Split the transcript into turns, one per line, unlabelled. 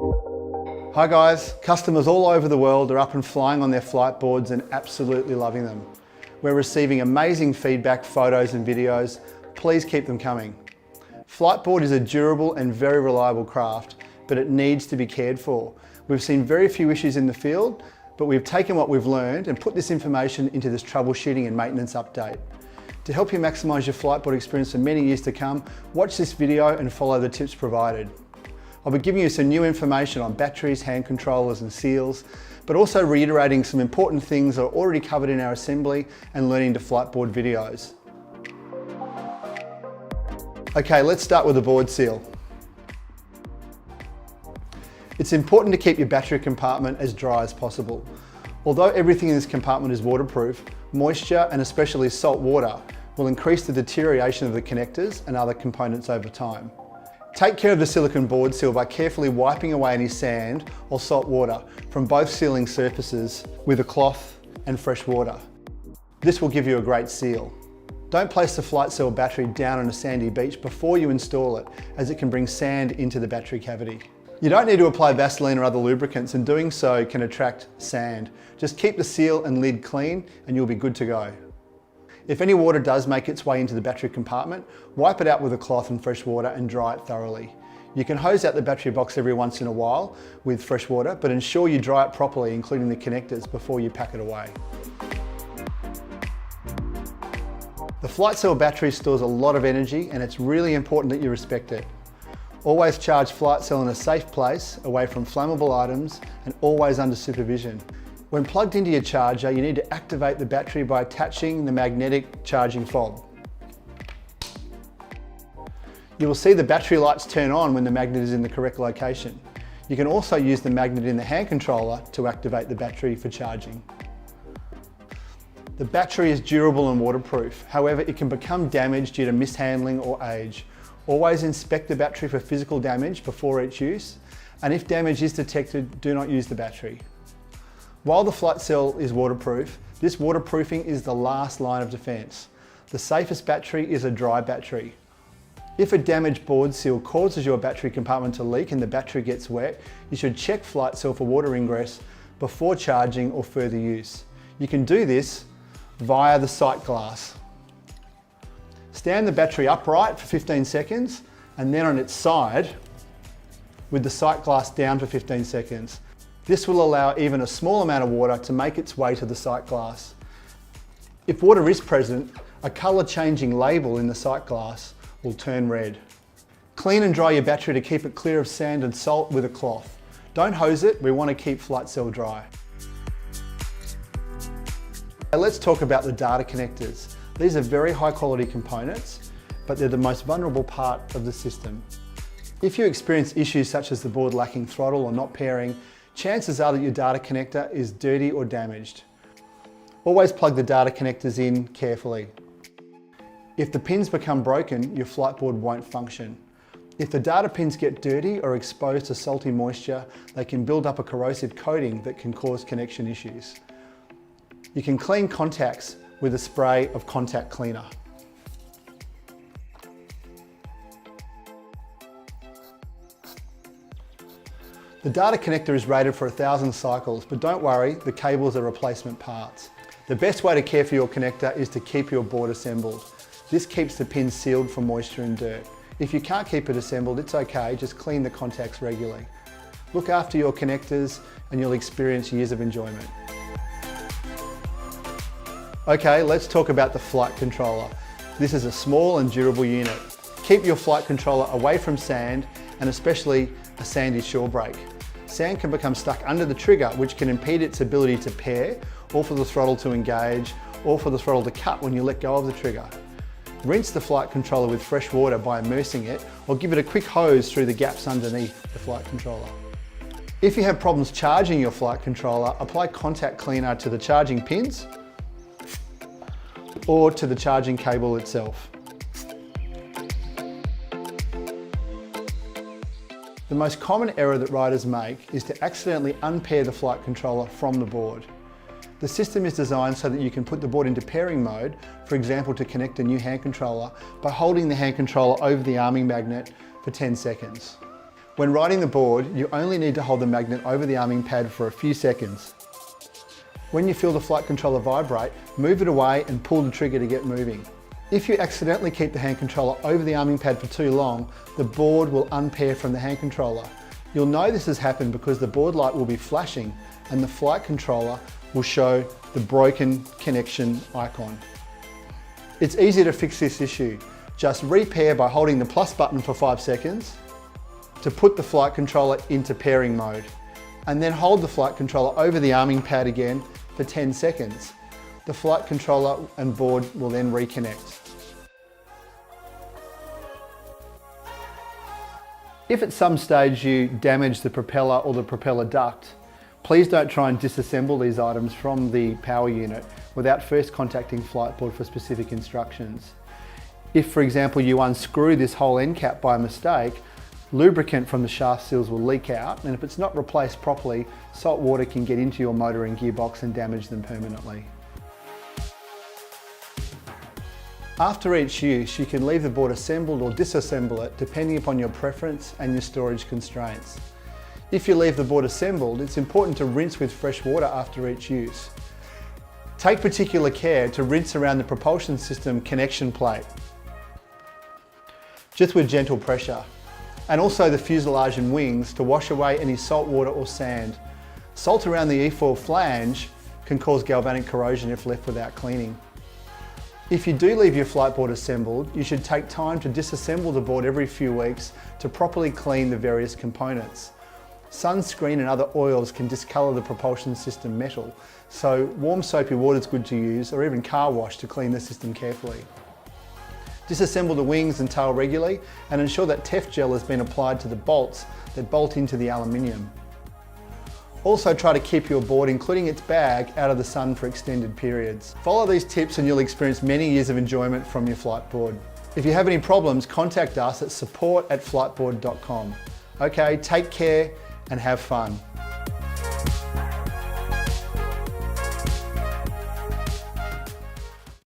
Hi guys, customers all over the world are up and flying on their Fliteboards and absolutely loving them. We're receiving amazing feedback, photos and videos. Please keep them coming. Fliteboard is a durable and very reliable craft, but it needs to be cared for. We've seen very few issues in the field, but we've taken what we've learned and put this information into this troubleshooting and maintenance update. To help you maximise your Fliteboard experience for many years to come, watch this video and follow the tips provided. I'll be giving you some new information on batteries, hand controllers and seals, but also reiterating some important things that are already covered in our assembly and learning to Fliteboard videos. Okay, let's start with the board seal. It's important to keep your battery compartment as dry as possible. Although everything in this compartment is waterproof, moisture and especially salt water will increase the deterioration of the connectors and other components over time. Take care of the silicone board seal by carefully wiping away any sand or salt water from both sealing surfaces with a cloth and fresh water. This will give you a great seal. Don't place the Flitecell battery down on a sandy beach before you install it, as it can bring sand into the battery cavity. You don't need to apply Vaseline or other lubricants, and doing so can attract sand. Just keep the seal and lid clean and you'll be good to go. If any water does make its way into the battery compartment, wipe it out with a cloth and fresh water and dry it thoroughly. You can hose out the battery box every once in a while with fresh water, but ensure you dry it properly, including the connectors, before you pack it away. The Flitecell battery stores a lot of energy and it's really important that you respect it. Always charge Flitecell in a safe place, away from flammable items, and always under supervision. When plugged into your charger, you need to activate the battery by attaching the magnetic charging fob. You will see the battery lights turn on when the magnet is in the correct location. You can also use the magnet in the hand controller to activate the battery for charging. The battery is durable and waterproof. However, it can become damaged due to mishandling or age. Always inspect the battery for physical damage before each use, and if damage is detected, do not use the battery. While the Flitecell is waterproof, this waterproofing is the last line of defense. The safest battery is a dry battery. If a damaged board seal causes your battery compartment to leak and the battery gets wet, you should check Flitecell for water ingress before charging or further use. You can do this via the sight glass. Stand the battery upright for 15 seconds and then on its side with the sight glass down for 15 seconds. This will allow even a small amount of water to make its way to the sight glass. If water is present, a colour changing label in the sight glass will turn red. Clean and dry your battery to keep it clear of sand and salt with a cloth. Don't hose it, we want to keep Flitecell dry. Now let's talk about the data connectors. These are very high quality components, but they're the most vulnerable part of the system. If you experience issues such as the board lacking throttle or not pairing, chances are that your data connector is dirty or damaged. Always plug the data connectors in carefully. If the pins become broken, your Fliteboard won't function. If the data pins get dirty or exposed to salty moisture, they can build up a corrosive coating that can cause connection issues. You can clean contacts with a spray of contact cleaner. The data connector is rated for 1,000 cycles, but don't worry, the cables are replacement parts. The best way to care for your connector is to keep your board assembled. This keeps the pins sealed from moisture and dirt. If you can't keep it assembled, it's okay, just clean the contacts regularly. Look after your connectors and you'll experience years of enjoyment. Okay, let's talk about the Flite controller. This is a small and durable unit. Keep your Flite controller away from sand and especially a sandy shore break. Sand can become stuck under the trigger, which can impede its ability to pair, or for the throttle to engage, or for the throttle to cut when you let go of the trigger. Rinse the Flite controller with fresh water by immersing it, or give it a quick hose through the gaps underneath the Flite controller. If you have problems charging your Flite controller, apply contact cleaner to the charging pins or to the charging cable itself. The most common error that riders make is to accidentally unpair the Flite controller from the board. The system is designed so that you can put the board into pairing mode, for example to connect a new hand controller, by holding the hand controller over the arming magnet for 10 seconds. When riding the board, you only need to hold the magnet over the arming pad for a few seconds. When you feel the flight controller vibrate, move it away and pull the trigger to get moving. If you accidentally keep the hand controller over the arming pad for too long, the board will unpair from the hand controller. You'll know this has happened because the board light will be flashing and the flight controller will show the broken connection icon. It's easy to fix this issue. Just repair by holding the plus button for 5 seconds to put the flight controller into pairing mode, and then hold the flight controller over the arming pad again for 10 seconds. The flight controller and board will then reconnect. If at some stage you damage the propeller or the propeller duct, please don't try and disassemble these items from the power unit without first contacting Fliteboard for specific instructions. If, for example, you unscrew this whole end cap by mistake, lubricant from the shaft seals will leak out, and if it's not replaced properly, salt water can get into your motor and gearbox and damage them permanently. After each use, you can leave the board assembled or disassemble it depending upon your preference and your storage constraints. If you leave the board assembled, it's important to rinse with fresh water after each use. Take particular care to rinse around the propulsion system connection plate, just with gentle pressure, and also the fuselage and wings to wash away any salt water or sand. Salt around the E4 flange can cause galvanic corrosion if left without cleaning. If you do leave your flight board assembled, you should take time to disassemble the board every few weeks to properly clean the various components. Sunscreen and other oils can discolour the propulsion system metal, so warm soapy water is good to use, or even car wash to clean the system carefully. Disassemble the wings and tail regularly and ensure that Tef gel has been applied to the bolts that bolt into the aluminium. Also try to keep your board, including its bag, out of the sun for extended periods. Follow these tips and you'll experience many years of enjoyment from your flight board. If you have any problems, contact us at support@fliteboard.com. Okay, take care and have fun.